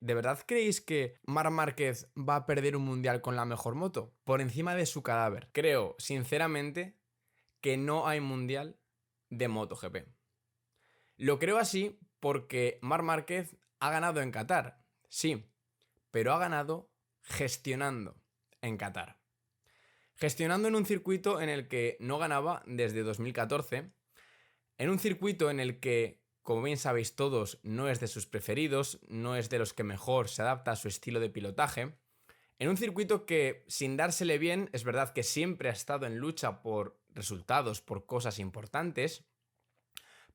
¿De verdad creéis que Marc Márquez va a perder un mundial con la mejor moto? Por encima de su cadáver. Creo, sinceramente, que no hay mundial de MotoGP. Lo creo así porque Marc Márquez ha ganado en Qatar, sí, pero ha ganado gestionando en Qatar. Gestionando en un circuito en el que no ganaba desde 2014, en un circuito en el que, como bien sabéis todos, no es de sus preferidos, no es de los que mejor se adapta a su estilo de pilotaje, en un circuito que, sin dársele bien, es verdad que siempre ha estado en lucha por resultados, por cosas importantes,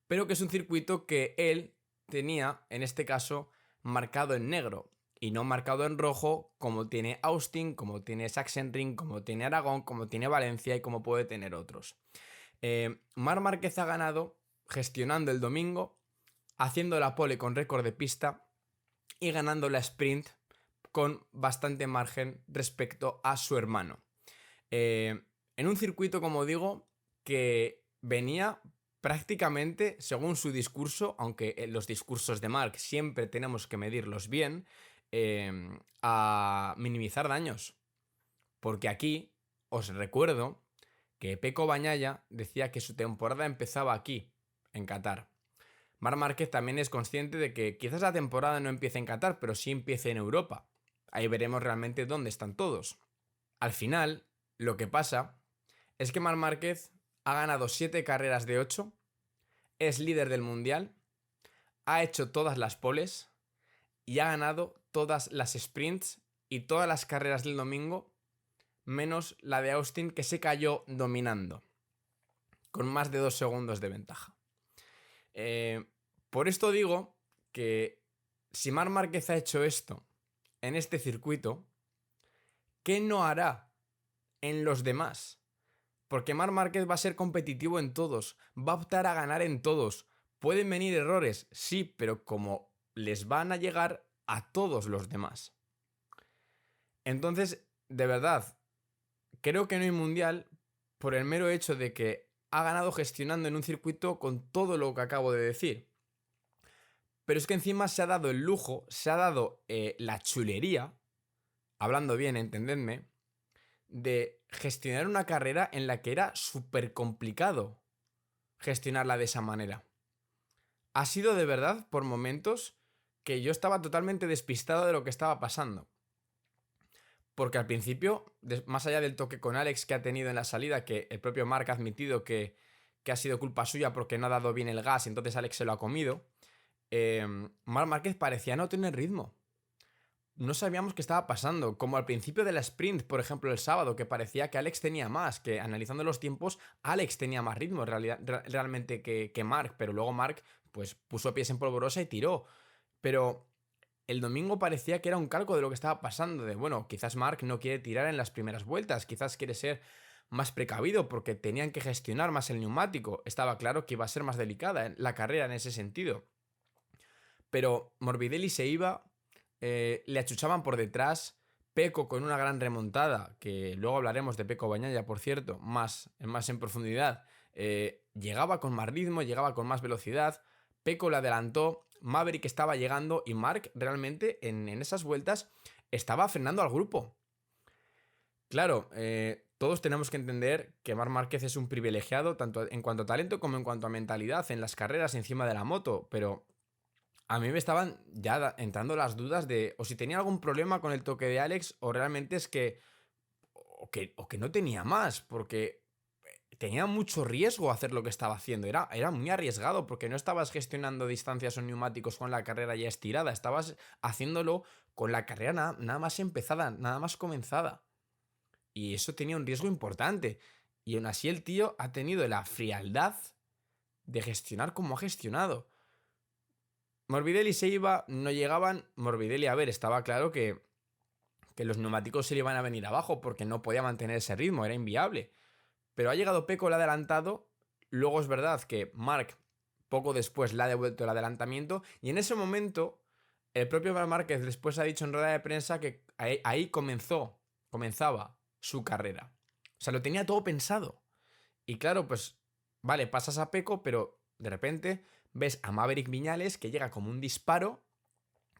pero que es un circuito que él tenía, en este caso, marcado en negro y no marcado en rojo como tiene Austin, como tiene Sachsenring, como tiene Aragón, como tiene Valencia y como puede tener otros. Marc Márquez ha ganado gestionando el domingo, haciendo la pole con récord de pista y ganando la sprint con bastante margen respecto a su hermano. En un circuito, como digo, que venía prácticamente, según su discurso, aunque los discursos de Marc siempre tenemos que medirlos bien, a minimizar daños. Porque aquí os recuerdo que Pecco Bagnaia decía que su temporada empezaba aquí, en Qatar. Marc Márquez también es consciente de que quizás la temporada no empiece en Qatar, pero sí empiece en Europa. Ahí veremos realmente dónde están todos. Al final, lo que pasa es que Marc Márquez ha ganado 7 carreras de 8, es líder del mundial, ha hecho todas las poles y ha ganado todas las sprints y todas las carreras del domingo, menos la de Austin que se cayó dominando, con más de 2 segundos de ventaja. Por esto digo que si Marc Márquez ha hecho esto en este circuito, ¿qué no hará en los demás? Porque Marc Márquez va a ser competitivo en todos, va a optar a ganar en todos. Pueden venir errores, sí, pero como les van a llegar a todos los demás. Entonces, de verdad, creo que no hay mundial por el mero hecho de que ha ganado gestionando en un circuito con todo lo que acabo de decir. Pero es que encima se ha dado el lujo, se ha dado la chulería, hablando bien, entendedme, de gestionar una carrera en la que era súper complicado gestionarla de esa manera. Ha sido de verdad por momentos que yo estaba totalmente despistado de lo que estaba pasando. Porque al principio, más allá del toque con Alex que ha tenido en la salida, que el propio Marc ha admitido que ha sido culpa suya porque no ha dado bien el gas y entonces Alex se lo ha comido, Marc Márquez parecía no tener ritmo. No sabíamos qué estaba pasando, como al principio de la sprint, por ejemplo, el sábado, que parecía que Alex tenía más, que analizando los tiempos, Alex tenía más ritmo realmente que Marc, pero luego Marc pues puso pies en polvorosa y tiró. Pero el domingo parecía que era un calco de lo que estaba pasando, de bueno, quizás Marc no quiere tirar en las primeras vueltas, quizás quiere ser más precavido porque tenían que gestionar más el neumático, estaba claro que iba a ser más delicada la carrera en ese sentido. Pero Morbidelli se iba, le achuchaban por detrás, Pecco con una gran remontada, que luego hablaremos de Pecco Bagnaia, por cierto, más en profundidad, llegaba con más ritmo, llegaba con más velocidad, Pecco le adelantó, Maverick estaba llegando y Marc realmente en esas vueltas estaba frenando al grupo. Claro, todos tenemos que entender que Marc Márquez es un privilegiado tanto en cuanto a talento como en cuanto a mentalidad en las carreras encima de la moto, pero a mí me estaban ya entrando las dudas de o si tenía algún problema con el toque de Alex o realmente es que o que no tenía más, porque tenía mucho riesgo hacer lo que estaba haciendo. Era muy arriesgado porque no estabas gestionando distancias o neumáticos con la carrera ya estirada, estabas haciéndolo con la carrera nada más empezada, nada más comenzada. Y eso tenía un riesgo importante. Y aún así el tío ha tenido la frialdad de gestionar como ha gestionado. Morbidelli se iba, no llegaban. Morbidelli, a ver, estaba claro que los neumáticos se le iban a venir abajo porque no podía mantener ese ritmo, era inviable. Pero ha llegado Pecco, le ha adelantado. Luego es verdad que Marc poco después le ha devuelto el adelantamiento. Y en ese momento, el propio Marc Márquez después ha dicho en rueda de prensa que ahí comenzaba su carrera. O sea, lo tenía todo pensado. Y claro, pues, vale, pasas a Pecco, pero de repente ves a Maverick Viñales que llega como un disparo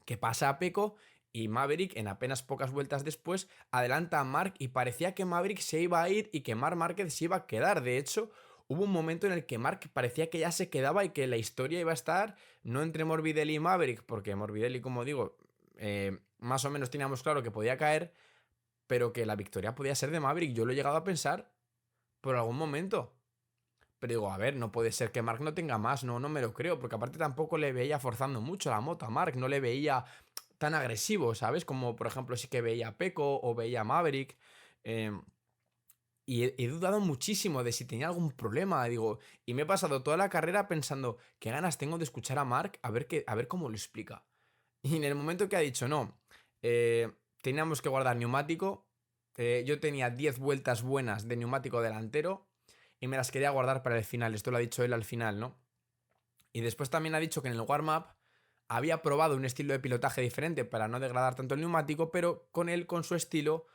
que pasa a Pecco y Maverick en apenas pocas vueltas después adelanta a Marc y parecía que Maverick se iba a ir y que Marc Márquez se iba a quedar. De hecho, hubo un momento en el que Marc parecía que ya se quedaba y que la historia iba a estar no entre Morbidelli y Maverick, porque Morbidelli, como digo, más o menos teníamos claro que podía caer, pero que la victoria podía ser de Maverick. Yo lo he llegado a pensar por algún momento. Pero digo, a ver, no puede ser que Marc no tenga más, no me lo creo, porque aparte tampoco le veía forzando mucho la moto a Marc, no le veía tan agresivo, ¿sabes? Como por ejemplo sí que veía a Pecco o veía a Maverick. eh, y he dudado muchísimo de si tenía algún problema, digo, y me he pasado toda la carrera pensando, qué ganas tengo de escuchar a Marc a ver cómo lo explica. Y en el momento que ha dicho, no, teníamos que guardar neumático, yo tenía 10 vueltas buenas de neumático delantero y me las quería guardar para el final. Esto lo ha dicho él al final, ¿no? Y después también ha dicho que en el warm-up había probado un estilo de pilotaje diferente para no degradar tanto el neumático, pero con él, con su estilo,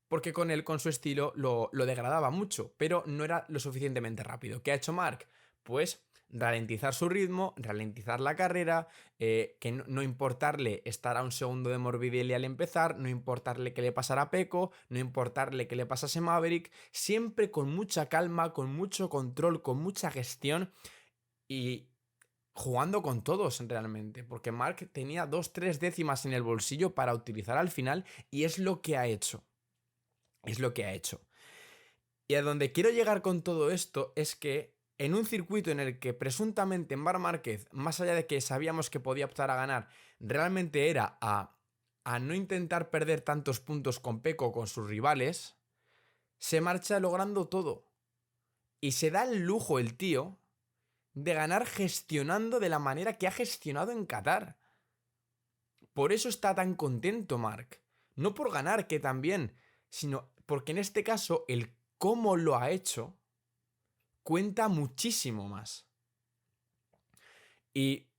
porque con él, con su estilo, lo degradaba mucho, pero no era lo suficientemente rápido. ¿Qué ha hecho Marc? Pues ralentizar su ritmo, ralentizar la carrera, que no importarle estar a un segundo de Morbidelli al empezar, no importarle que le pasara a Pecco, no importarle que le pasase a Maverick, siempre con mucha calma, con mucho control, con mucha gestión y jugando con todos realmente, porque Marc tenía 2-3 décimas en el bolsillo para utilizar al final y es lo que ha hecho. Es lo que ha hecho. Y a donde quiero llegar con todo esto es que en un circuito en el que presuntamente Marc Márquez, más allá de que sabíamos que podía optar a ganar, realmente era a no intentar perder tantos puntos con Pecco con sus rivales, se marcha logrando todo. Y se da el lujo el tío de ganar gestionando de la manera que ha gestionado en Qatar. Por eso está tan contento Marc. No por ganar, que también, sino porque en este caso el cómo lo ha hecho cuenta muchísimo más. Y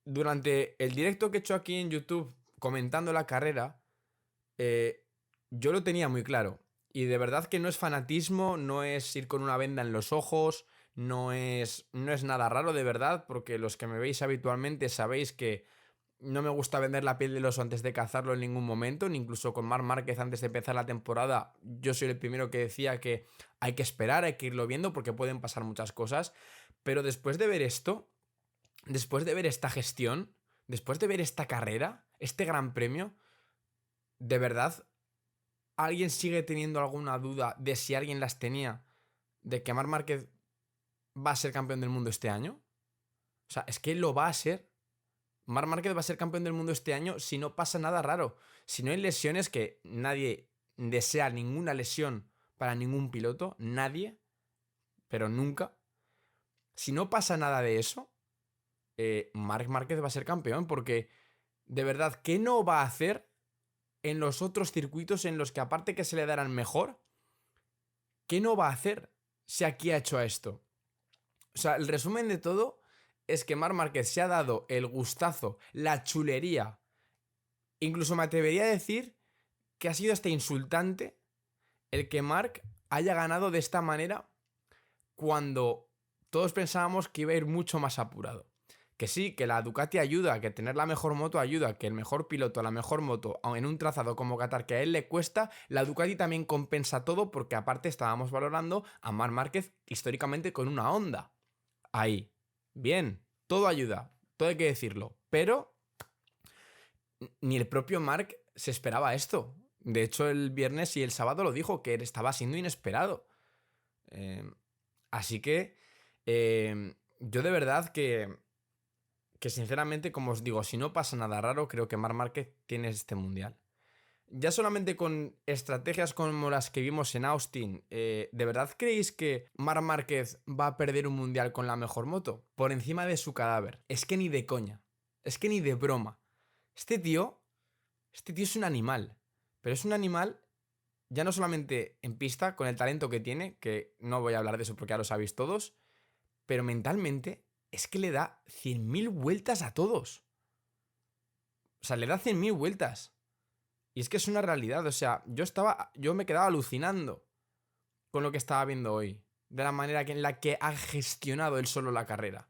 durante el directo que he hecho aquí en YouTube comentando la carrera, yo lo tenía muy claro. Y de verdad que no es fanatismo, no es ir con una venda en los ojos, no es nada raro de verdad, porque los que me veis habitualmente sabéis que no me gusta vender la piel del oso antes de cazarlo en ningún momento, ni incluso con Marc Márquez antes de empezar la temporada. Yo soy el primero que decía que hay que esperar, hay que irlo viendo porque pueden pasar muchas cosas. Pero después de ver esto, después de ver esta gestión, después de ver esta carrera, este gran premio, de verdad, ¿alguien sigue teniendo alguna duda de si alguien las tenía de que Marc Márquez va a ser campeón del mundo este año? O sea, es que lo va a ser. Marc Márquez va a ser campeón del mundo este año si no pasa nada raro. Si no hay lesiones, que nadie desea ninguna lesión para ningún piloto, nadie, pero nunca. Si no pasa nada de eso, Marc Márquez va a ser campeón, porque de verdad, ¿qué no va a hacer en los otros circuitos en los que aparte que se le darán mejor? ¿Qué no va a hacer si aquí ha hecho esto? O sea, el resumen de todo es que Marc Márquez se ha dado el gustazo, la chulería. Incluso me atrevería a decir que ha sido hasta insultante el que Marc haya ganado de esta manera cuando todos pensábamos que iba a ir mucho más apurado. Que sí, que la Ducati ayuda, que tener la mejor moto ayuda, que el mejor piloto, la mejor moto, en un trazado como Qatar, que a él le cuesta, la Ducati también compensa todo porque aparte estábamos valorando a Marc Márquez históricamente con una Honda. Ahí. Bien, todo ayuda, todo hay que decirlo. Pero ni el propio Marc se esperaba esto. De hecho, el viernes y el sábado lo dijo, que estaba siendo inesperado. Eh, Así que yo de verdad que sinceramente, como os digo, si no pasa nada raro, creo que Marc Márquez tiene este mundial. Ya solamente con estrategias como las que vimos en Austin, ¿de verdad creéis que Marc Márquez va a perder un mundial con la mejor moto? Por encima de su cadáver. Es que ni de coña. Es que ni de broma. Este tío, este tío es un animal. Pero es un animal ya no solamente en pista, con el talento que tiene, que no voy a hablar de eso porque ya lo sabéis todos, pero mentalmente es que le da 100.000 vueltas a todos. O sea, le da 100.000 vueltas. Y es que es una realidad. O sea, yo me quedaba alucinando con lo que estaba viendo hoy. De la manera en la que ha gestionado él solo la carrera.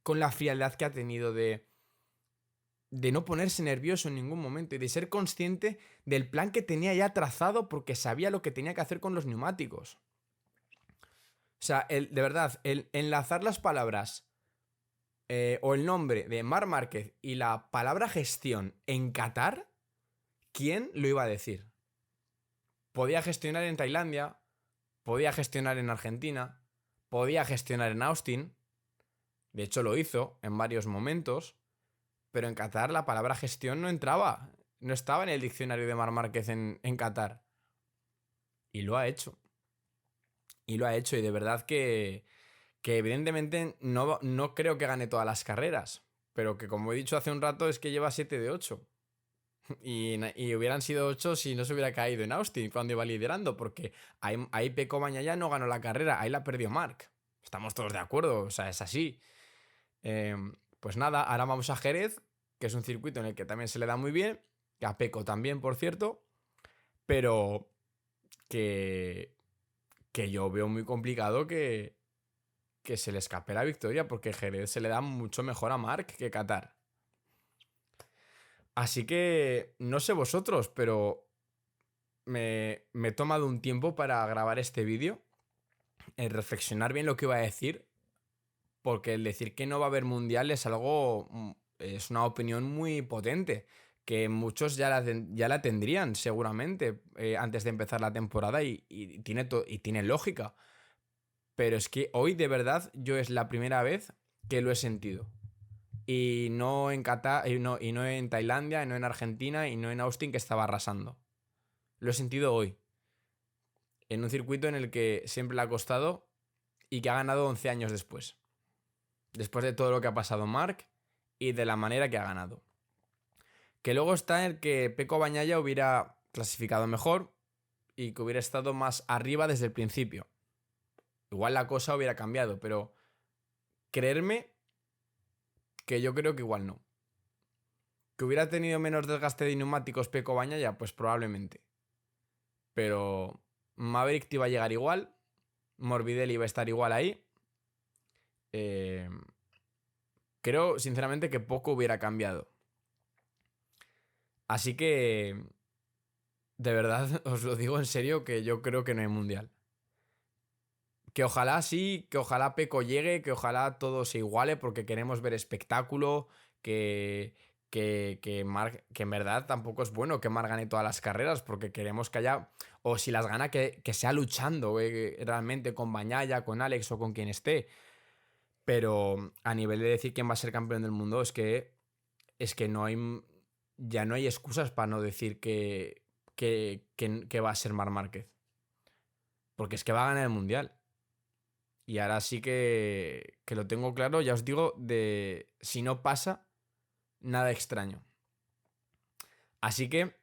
Con la frialdad que ha tenido de de no ponerse nervioso en ningún momento y de ser consciente del plan que tenía ya trazado porque sabía lo que tenía que hacer con los neumáticos. O sea, de verdad, el enlazar las palabras o el nombre de Marc Márquez y la palabra gestión en Qatar, ¿quién lo iba a decir? Podía gestionar en Tailandia, podía gestionar en Argentina, podía gestionar en Austin, de hecho lo hizo en varios momentos, pero en Qatar la palabra gestión no entraba, no estaba en el diccionario de Marc Márquez en Qatar. Y lo ha hecho. Y lo ha hecho, y de verdad que evidentemente no creo que gane todas las carreras, pero que como he dicho hace un rato es que lleva 7 de 8. Y hubieran sido 8 si no se hubiera caído en Austin cuando iba liderando, porque ahí Pecco Bagnaia no ganó la carrera, ahí la perdió Marc. Estamos todos de acuerdo, o sea, es así. Pues nada, ahora vamos a Jerez, que es un circuito en el que también se le da muy bien, que a Pecco también, por cierto, pero que, que yo veo muy complicado que se le escape la victoria, porque Jerez se le da mucho mejor a Marc que Qatar. Así que no sé vosotros, pero me he tomado un tiempo para grabar este vídeo, reflexionar bien lo que iba a decir, porque el decir que no va a haber mundial es algo, es una opinión muy potente, que muchos ya la tendrían seguramente antes de empezar la temporada y tiene lógica. Pero es que hoy de verdad yo es la primera vez que lo he sentido. Y no en Qatar, y no en Tailandia, y no en Argentina, y no en Austin, que estaba arrasando. Lo he sentido hoy. En un circuito en el que siempre le ha costado y que ha ganado 11 años después. Después de todo lo que ha pasado Marc y de la manera que ha ganado. Que luego está el que Pecco Bagnaia hubiera clasificado mejor y que hubiera estado más arriba desde el principio. Igual la cosa hubiera cambiado, pero creerme que yo creo que igual no. ¿Que hubiera tenido menos desgaste de neumáticos Pecco Bagnaia? Pues probablemente. Pero Maverick te iba a llegar igual. Morbidelli iba a estar igual ahí. Eh, Creo, sinceramente, que poco hubiera cambiado. Así que, de verdad, os lo digo en serio, que yo creo que no hay mundial. Que ojalá sí, que ojalá Pecco llegue, que ojalá todo se iguale, porque queremos ver espectáculo, que en verdad tampoco es bueno que Marc gane todas las carreras, porque queremos que haya, o si las gana, que sea luchando realmente con Bagnaia, con Alex o con quien esté. Pero a nivel de decir quién va a ser campeón del mundo, es que ya no hay excusas para no decir que va a ser Marc Márquez. Porque es que va a ganar el mundial. Y ahora sí que lo tengo claro, ya os digo, de si no pasa, nada extraño. Así que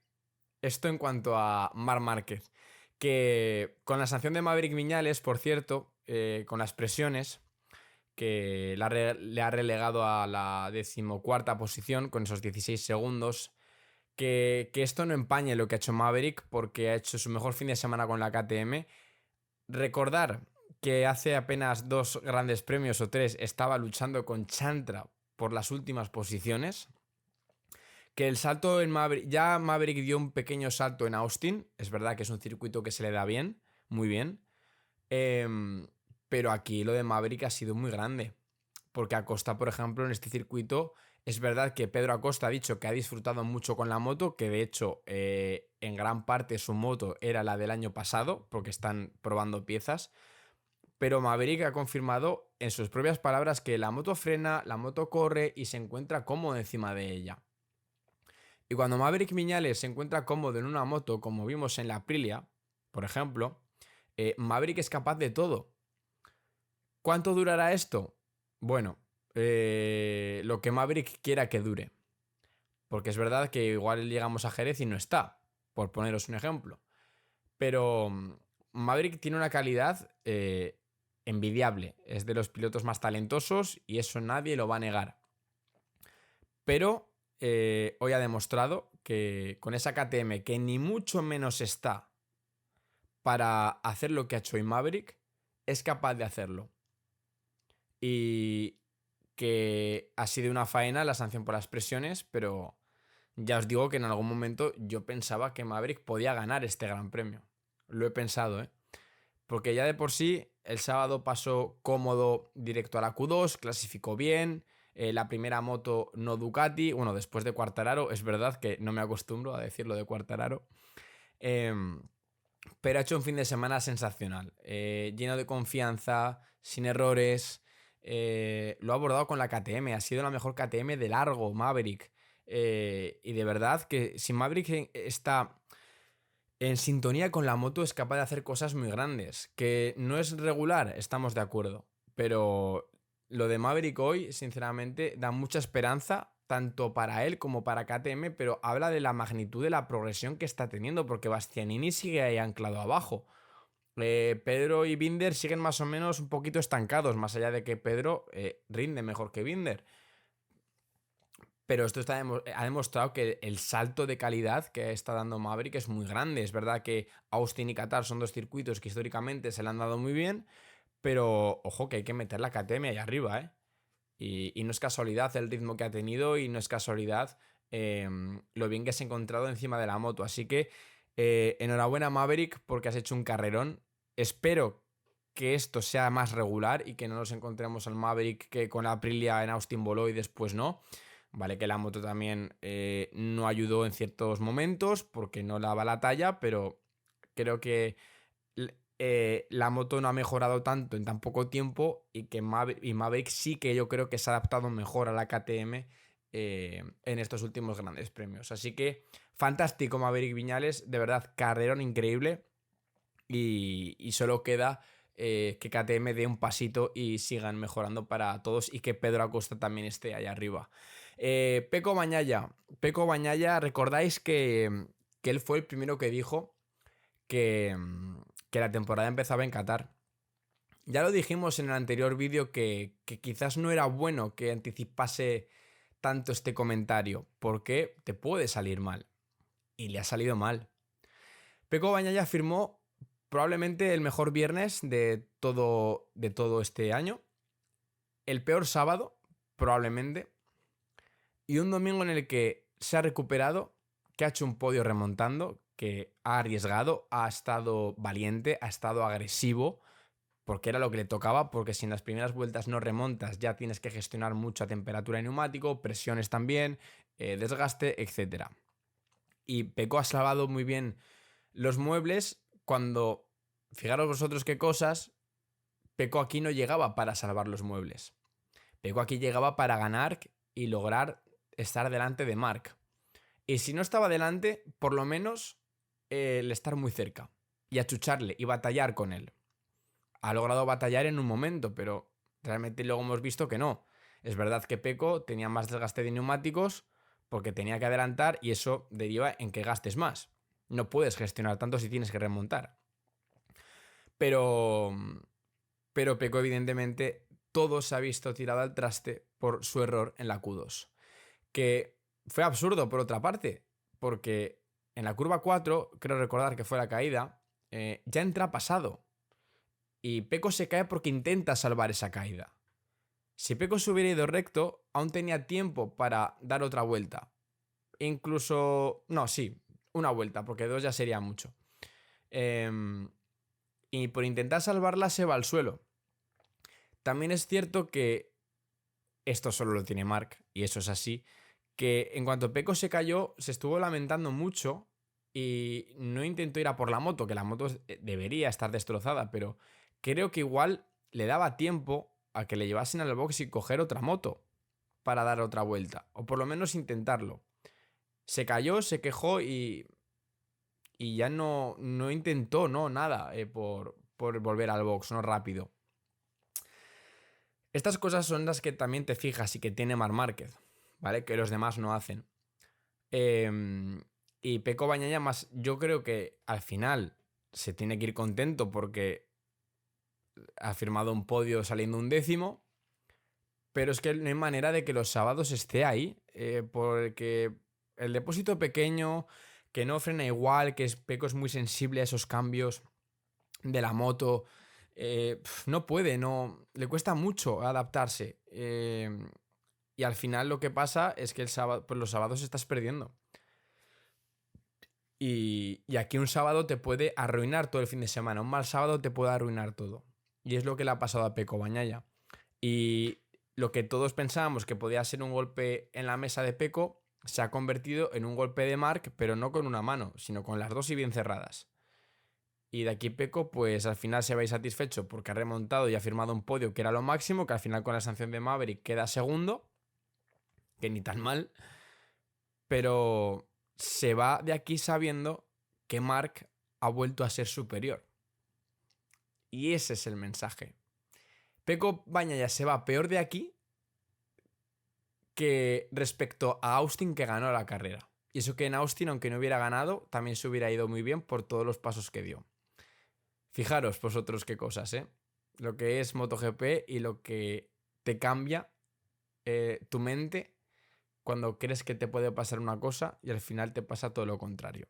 esto en cuanto a Marc Márquez. Que con la sanción de Maverick Viñales, por cierto, con las presiones, que le ha relegado a la 14ª posición con esos 16 segundos. Que esto no empañe lo que ha hecho Maverick, porque ha hecho su mejor fin de semana con la KTM. Recordar que hace apenas 2 grandes premios o 3 estaba luchando con Chantra por las últimas posiciones. Que el salto en Maverick, ya Maverick dio un pequeño salto en Austin. Es verdad que es un circuito que se le da bien, muy bien. Pero aquí lo de Maverick ha sido muy grande. Porque Acosta, por ejemplo, en este circuito, es verdad que Pedro Acosta ha dicho que ha disfrutado mucho con la moto, que de hecho en gran parte su moto era la del año pasado, porque están probando piezas. Pero Maverick ha confirmado en sus propias palabras que la moto frena, la moto corre y se encuentra cómodo encima de ella. Y cuando Maverick Viñales se encuentra cómodo en una moto, como vimos en la Aprilia, por ejemplo, Maverick es capaz de todo. ¿Cuánto durará esto? Bueno, lo que Maverick quiera que dure. Porque es verdad que igual llegamos a Jerez y no está, por poneros un ejemplo. Pero Maverick tiene una calidad envidiable. Es de los pilotos más talentosos y eso nadie lo va a negar. Pero hoy ha demostrado que con esa KTM, que ni mucho menos está para hacer lo que ha hecho hoy Maverick, es capaz de hacerlo. Y que ha sido una faena la sanción por las presiones, pero ya os digo que en algún momento yo pensaba que Maverick podía ganar este Gran Premio. Lo he pensado, ¿eh? Porque ya de por sí el sábado pasó cómodo directo a la Q2, clasificó bien, la primera moto no Ducati, bueno, después de Quartararo, es verdad que no me acostumbro a decirlo de Quartararo, em, pero ha hecho un fin de semana sensacional, lleno de confianza, sin errores, lo ha abordado con la KTM, ha sido la mejor KTM de largo, Maverick, y de verdad que si Maverick está en sintonía con la moto es capaz de hacer cosas muy grandes. Que no es regular, estamos de acuerdo. Pero lo de Maverick hoy, sinceramente, da mucha esperanza, tanto para él como para KTM, pero habla de la magnitud de la progresión que está teniendo, porque Bastianini sigue ahí anclado abajo. Pedro y Binder siguen más o menos un poquito estancados, más allá de que Pedro rinde mejor que Binder. Pero esto ha demostrado que el salto de calidad que está dando Maverick es muy grande. Es verdad que Austin y Qatar son dos circuitos que históricamente se le han dado muy bien, pero ojo que hay que meter la KTM ahí arriba, ¿eh? Y no es casualidad el ritmo que ha tenido y no es casualidad lo bien que se ha encontrado encima de la moto. Así que enhorabuena Maverick porque has hecho un carrerón. Espero que esto sea más regular y que no nos encontremos al Maverick que con la Aprilia en Austin voló y después no. Vale que la moto también no ayudó en ciertos momentos porque no daba la talla, pero creo que la moto no ha mejorado tanto en tan poco tiempo y que Maverick sí que yo creo que se ha adaptado mejor a la KTM en estos últimos grandes premios. Así que fantástico Maverick Viñales, de verdad, carrerón increíble y solo queda que KTM dé un pasito y sigan mejorando para todos y que Pedro Acosta también esté allá arriba. Peco Bagnaia, recordáis que él fue el primero que dijo que, que la temporada empezaba en Qatar. Ya lo dijimos en el anterior vídeo que quizás no era bueno que anticipase tanto este comentario, porque te puede salir mal. Y le ha salido mal. Peco Bagnaia firmó probablemente el mejor viernes de todo este año. El peor sábado, probablemente. Y un domingo en el que se ha recuperado, que ha hecho un podio remontando, que ha arriesgado, ha estado valiente, ha estado agresivo, porque era lo que le tocaba, porque si en las primeras vueltas no remontas ya tienes que gestionar mucha temperatura de neumático, presiones también, desgaste, etc. Y Pecco ha salvado muy bien los muebles cuando, fijaros vosotros qué cosas, Pecco aquí no llegaba para salvar los muebles. Pecco aquí llegaba para ganar y lograr estar delante de Marc. Y si no estaba delante, por lo menos el estar muy cerca y achucharle y batallar con él. Ha logrado batallar en un momento, pero realmente luego hemos visto que no. Es verdad que Pecco tenía más desgaste de neumáticos porque tenía que adelantar y eso deriva en que gastes más. No puedes gestionar tanto si tienes que remontar. Pero, pero Pecco evidentemente todo se ha visto tirado al traste por su error en la Q2. Que fue absurdo por otra parte, porque en la curva 4, creo recordar que fue la caída, ya entra pasado. Y Pecco se cae porque intenta salvar esa caída. Si Pecco se hubiera ido recto, aún tenía tiempo para dar otra vuelta. Incluso... No, sí, una vuelta, porque dos ya sería mucho. Y por intentar salvarla se va al suelo. También es cierto que esto solo lo tiene Marc, y eso es así, que en cuanto Pecco se cayó, se estuvo lamentando mucho y no intentó ir a por la moto, que la moto debería estar destrozada, pero creo que igual le daba tiempo a que le llevasen al box y coger otra moto para dar otra vuelta, o por lo menos intentarlo. Se cayó, se quejó y ya no intentó, no, nada, por volver al box, no rápido. Estas cosas son las que también te fijas y que tiene Marc Márquez, ¿vale? Que los demás no hacen. Y Pecco Bagnaia más, yo creo que al final se tiene que ir contento porque ha firmado un podio saliendo un décimo, pero es que no hay manera de que los sábados esté ahí, porque el depósito pequeño, que no frena igual, que Pecco es muy sensible a esos cambios de la moto, no puede, no, le cuesta mucho adaptarse. Y al final lo que pasa es que el sábado, pues los sábados estás perdiendo. Y aquí un sábado te puede arruinar todo el fin de semana. Un mal sábado te puede arruinar todo. Y es lo que le ha pasado a Peko Bagnaia. Y lo que todos pensábamos que podía ser un golpe en la mesa de Peko se ha convertido en un golpe de Marc, pero no con una mano, sino con las dos y bien cerradas. Y de aquí Peko, pues al final se va insatisfecho porque ha remontado y ha firmado un podio que era lo máximo, que al final con la sanción de Maverick queda segundo, que ni tan mal, pero se va de aquí sabiendo que Marc ha vuelto a ser superior. Y ese es el mensaje. Peko Bagnaia se va peor de aquí que respecto a Austin, que ganó la carrera. Y eso que en Austin, aunque no hubiera ganado, también se hubiera ido muy bien por todos los pasos que dio. Fijaros vosotros qué cosas, ¿eh? Lo que es MotoGP y lo que te cambia tu mente cuando crees que te puede pasar una cosa y al final te pasa todo lo contrario.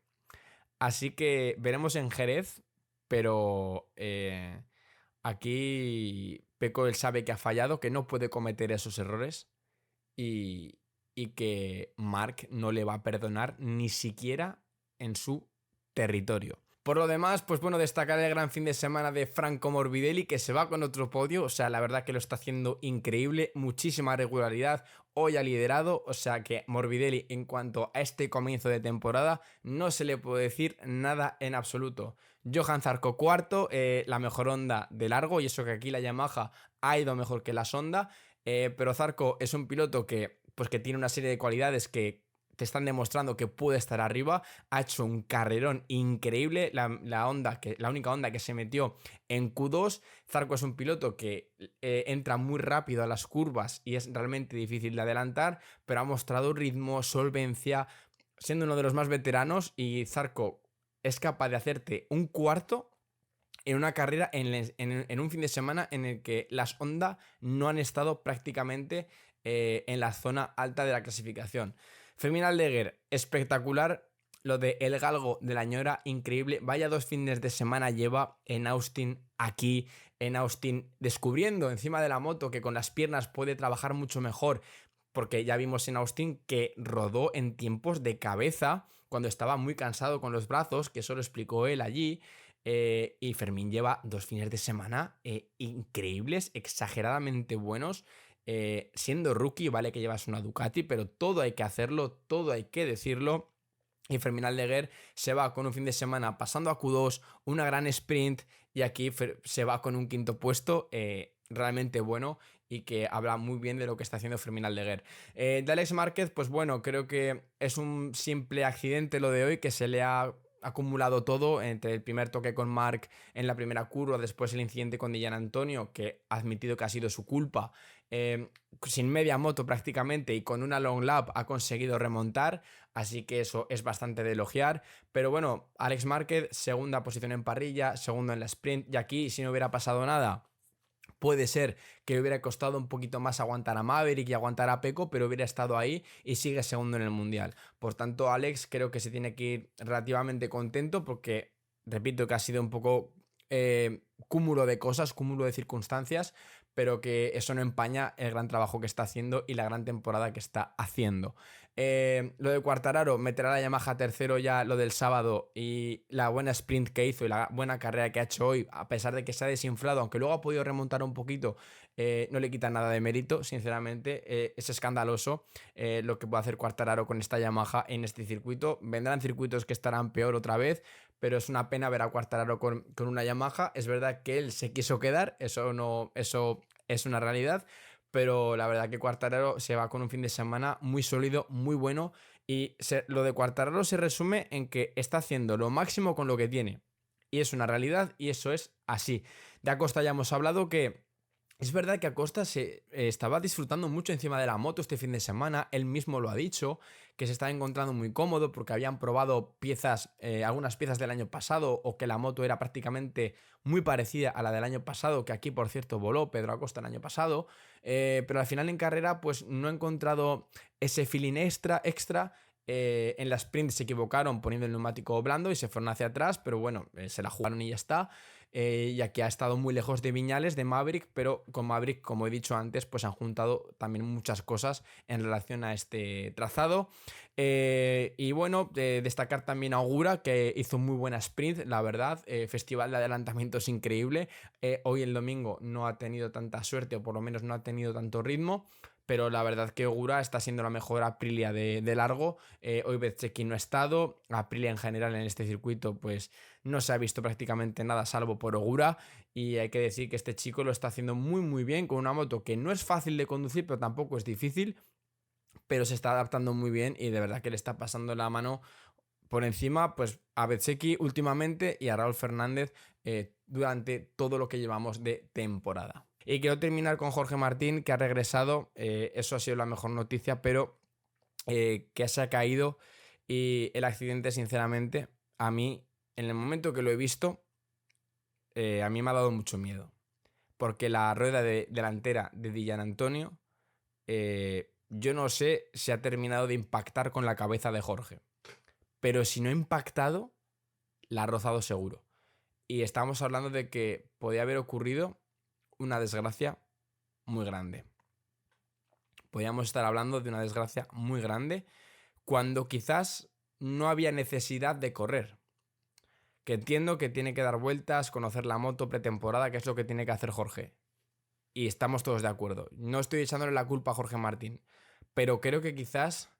Así que veremos en Jerez, pero aquí Peko él sabe que ha fallado, que no puede cometer esos errores y, y que Marc no le va a perdonar ni siquiera en su territorio. Por lo demás, pues bueno, destacar el gran fin de semana de Franco Morbidelli, que se va con otro podio, o sea, la verdad que lo está haciendo increíble, muchísima regularidad, hoy ha liderado, o sea que Morbidelli en cuanto a este comienzo de temporada no se le puede decir nada en absoluto. Johan Zarco cuarto, la mejor Honda de largo, y eso que aquí la Yamaha ha ido mejor que la Honda, pero Zarco es un piloto que, pues que tiene una serie de cualidades que te están demostrando que puede estar arriba. Ha hecho un carrerón increíble. La única Honda que se metió en Q2. Zarco es un piloto que entra muy rápido a las curvas y es realmente difícil de adelantar, pero ha mostrado ritmo, solvencia, siendo uno de los más veteranos. Y Zarco es capaz de hacerte un cuarto en una carrera, en un fin de semana en el que las Honda no han estado prácticamente en la zona alta de la clasificación. Fermín Aldeguer, espectacular. Lo de El Galgo de la Ñora, increíble. Vaya 2 fines de semana lleva en Austin, aquí en Austin, descubriendo encima de la moto que con las piernas puede trabajar mucho mejor, porque ya vimos en Austin que rodó en tiempos de cabeza cuando estaba muy cansado con los brazos, que eso lo explicó él allí. Y Fermín lleva 2 fines de semana increíbles, exageradamente buenos. Siendo rookie, vale que llevas una Ducati, pero todo hay que hacerlo, todo hay que decirlo. Y Fermín Aldeguer se va con un fin de semana pasando a Q2, una gran sprint, y aquí se va con un quinto puesto realmente bueno y que habla muy bien de lo que está haciendo Fermín Aldeguer. De Alex Márquez, pues bueno, creo que es un simple accidente lo de hoy, que se le ha acumulado todo entre el primer toque con Marc en la primera curva, después el incidente con Dillan Antonio, que ha admitido que ha sido su culpa, sin media moto prácticamente y con una long lap ha conseguido remontar, así que eso es bastante de elogiar. Pero bueno, Alex Márquez, segunda posición en parrilla, segundo en la sprint, y aquí si no hubiera pasado nada, puede ser que le hubiera costado un poquito más aguantar a Maverick y aguantar a Peko, pero hubiera estado ahí y sigue segundo en el Mundial. Por tanto, Alex creo que se tiene que ir relativamente contento porque, repito, que ha sido un poco cúmulo de cosas, cúmulo de circunstancias, pero que eso no empaña el gran trabajo que está haciendo y la gran temporada que está haciendo. Lo de Quartararo, meterá la Yamaha tercero ya lo del sábado, y la buena sprint que hizo y la buena carrera que ha hecho hoy, a pesar de que se ha desinflado, aunque luego ha podido remontar un poquito, no le quita nada de mérito, sinceramente. Es escandaloso lo que puede hacer Quartararo con esta Yamaha en este circuito. Vendrán circuitos que estarán peor otra vez, pero es una pena ver a Quartararo con una Yamaha. Es verdad que él se quiso quedar, eso es una realidad, pero la verdad que Quartararo se va con un fin de semana muy sólido, muy bueno, y lo de Quartararo se resume en que está haciendo lo máximo con lo que tiene, y es una realidad y eso es así. De Acosta ya hemos hablado que es verdad que Acosta se estaba disfrutando mucho encima de la moto este fin de semana. Él mismo lo ha dicho, que se estaba encontrando muy cómodo porque habían probado piezas, algunas piezas del año pasado, o que la moto era prácticamente muy parecida a la del año pasado, que aquí por cierto voló Pedro Acosta el año pasado, pero al final en carrera pues no ha encontrado ese feeling extra En la sprint se equivocaron poniendo el neumático blando y se fueron hacia atrás, pero bueno, se la jugaron y ya está. Ya que ha estado muy lejos de Viñales, de Maverick, pero con Maverick, como he dicho antes, pues han juntado también muchas cosas en relación a este trazado. Y bueno, destacar también a Ogura, que hizo muy buena sprint, la verdad. Festival de adelantamientos increíble. Hoy el domingo no ha tenido tanta suerte, o por lo menos no ha tenido tanto ritmo. Pero la verdad que Ogura está siendo la mejor Aprilia de largo. Hoy Bezzecchi no ha estado. Aprilia en general en este circuito pues no se ha visto prácticamente nada salvo por Ogura. Y hay que decir que este chico lo está haciendo muy muy bien con una moto que no es fácil de conducir, pero tampoco es difícil. Pero se está adaptando muy bien y de verdad que le está pasando la mano por encima pues a Bezzecchi últimamente y a Raúl Fernández durante todo lo que llevamos de temporada. Y quiero terminar con Jorge Martín, que ha regresado. Eso ha sido la mejor noticia, pero que se ha caído. Y el accidente, sinceramente, a mí, en el momento que lo he visto, a mí me ha dado mucho miedo. Porque la rueda delantera de Di Giannantonio, yo no sé si ha terminado de impactar con la cabeza de Jorge. Pero si no ha impactado, la ha rozado seguro. Y estamos hablando de que podía haber ocurrido una desgracia muy grande. Podríamos estar hablando de una desgracia muy grande cuando quizás no había necesidad de correr. Que entiendo que tiene que dar vueltas, conocer la moto pretemporada, que es lo que tiene que hacer Jorge. Y estamos todos de acuerdo. No estoy echándole la culpa a Jorge Martín, pero creo que quizás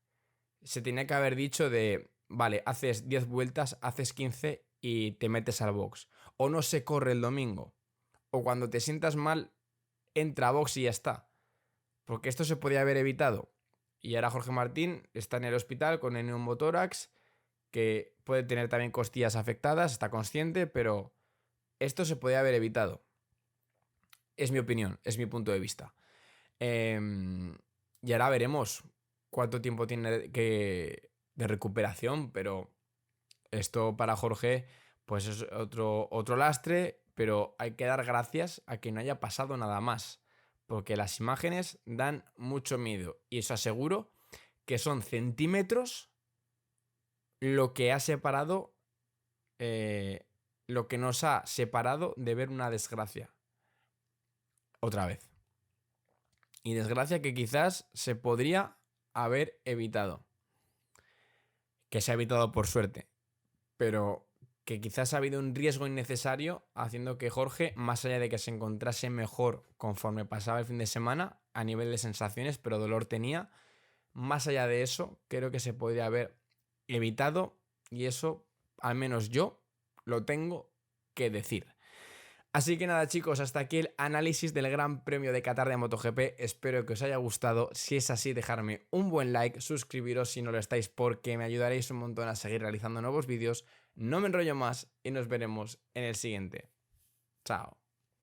se tenía que haber dicho de, vale, haces 10 vueltas, haces 15 y te metes al box. O no se corre el domingo. O cuando te sientas mal, entra a box y ya está. Porque esto se podía haber evitado. Y ahora Jorge Martín está en el hospital con el neumotórax, que puede tener también costillas afectadas, está consciente, pero esto se podía haber evitado. Es mi opinión, es mi punto de vista. Y ahora veremos cuánto tiempo tiene de recuperación, pero esto para Jorge pues es otro lastre, pero hay que dar gracias a que no haya pasado nada más, porque las imágenes dan mucho miedo y os aseguro que son centímetros lo que ha separado, lo que nos ha separado de ver una desgracia otra vez. Y desgracia que quizás se podría haber evitado, que se ha evitado por suerte, pero que quizás ha habido un riesgo innecesario haciendo que Jorge, más allá de que se encontrase mejor conforme pasaba el fin de semana a nivel de sensaciones, pero dolor tenía, más allá de eso creo que se podría haber evitado y eso al menos yo lo tengo que decir. Así que nada chicos, hasta aquí el análisis del Gran Premio de Qatar de MotoGP. Espero que os haya gustado. Si es así, dejarme un buen like, suscribiros si no lo estáis porque me ayudaréis un montón a seguir realizando nuevos vídeos. No me enrollo más y nos veremos en el siguiente. Chao.